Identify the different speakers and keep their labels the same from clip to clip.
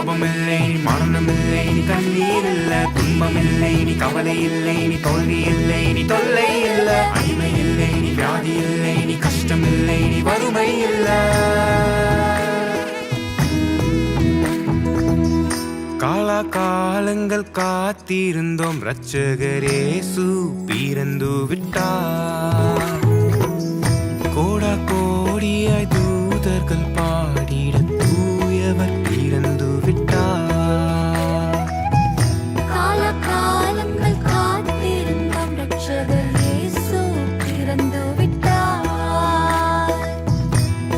Speaker 1: சாபமில்லை, நீ மரணமில்லை, நீ கண்ணீர் இல்ல, துன்பமில்லை, நீ கவலை இல்லை, நீ தோல்வி இல்லை, நீ தொல்லை இல்ல, அடிமை இல்லை, நீ வியாதி இல்லை, நீ கஷ்டம் இல்லை, நீ வறுமை இல்ல. காலங்கள் காத்திருந்தோம், இரட்சகர் இயேசு பிறந்து விட்டார். கோடா கோடியாய் தூதர்கள் பாடிட தூயவர் பிறந்து விட்டார்.
Speaker 2: காலங்கள் காத்திருந்தோம், இரட்சகர் இயேசு பிறந்து விட்டார்.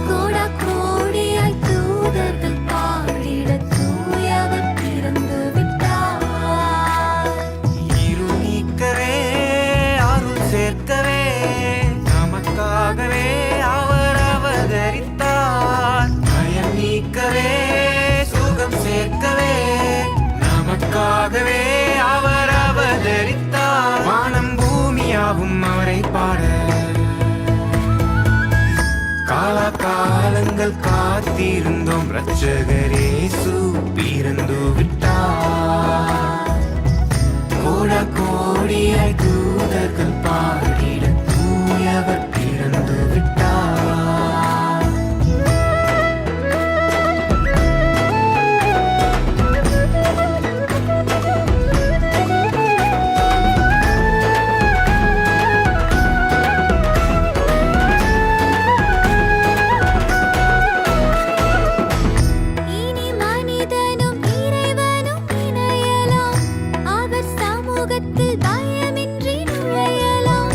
Speaker 2: கோடா கோடியாய் தூதர்கள் பாடிட தூயவர் பிறந்து விட்டார்.
Speaker 1: இருள் நீக்கவே அருள் சேர்க்கவே நமக்காகவே அவர் அவதரித்தார். பயம் நீக்கவே சுகம் சேர்க்கவே நமக்காகவே அவர் அவதரித்தார். வானம் பூமியாவும் அவரை பாட காலங்கள் காத்திருந்தோம், இரட்சகர் இயேசு பிறந்து விட்டார். கோடா கோடியாய் தூதர்கள் பாடிட தூயவர் பிறந்து விட்டார்.
Speaker 2: இனி மனிதனும் இறைவனும் இணையலாம், அவர் சமூகத்தில் பயமின்றி நுழையலாம்.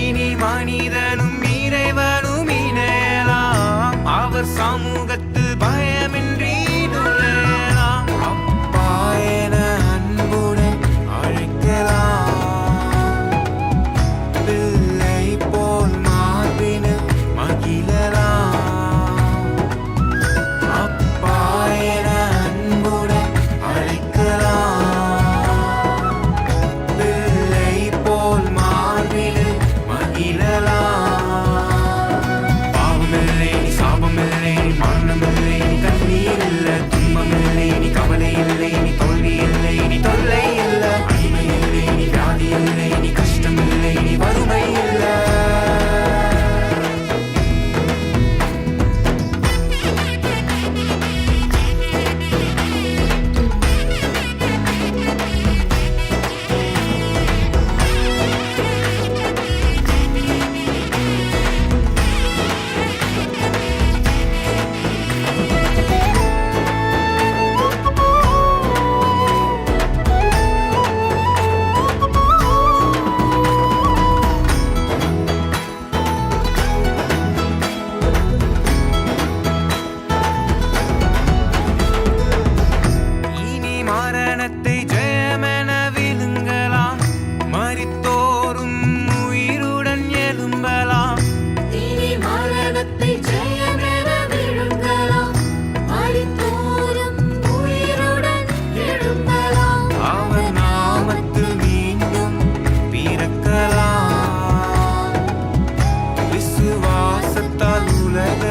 Speaker 1: இனி மனிதனும் இறைவனும் இணையலாம், அவர் சமூகத்தில் பயமின்றி நுழையலாம். அப்பா என அன்புடன் அழைக்கலாம், பிள்ளை போல் மார்பினில் மகிழலாம். அப்பா என அன்புடன் அழைக்கலாம், பிள்ளை போல் மார்பினில் மகிழலாம். பாவமில்லை, நீ சாபமில்லை, நீ மரணமில்லை, நீ கண்ணீர் இல்ல, துன்பமில்லை, நீ கவலை இல்லை, நீ தோல்வி இல்லை, நீ தொல்லை இல்ல, அடிமை இல்லை, நீ வியாதி இல்லை, நீ கஷ்டம் இல்லை, நீ வறுமை இல்ல. இனி மரணத்தை ஜெயமென விழுங்கலாம், மரித்தோரும் உயிருடன் எழும்பலாம்.
Speaker 2: இனி மரணத்தை ஜெயமென விழுங்கலாம், மரித்தோரும் உயிருடன் எழும்பலாம்.
Speaker 1: அவர் நாமத்தில் மீண்டும் பிறக்கலாம். விசுவாசத்தால் உலக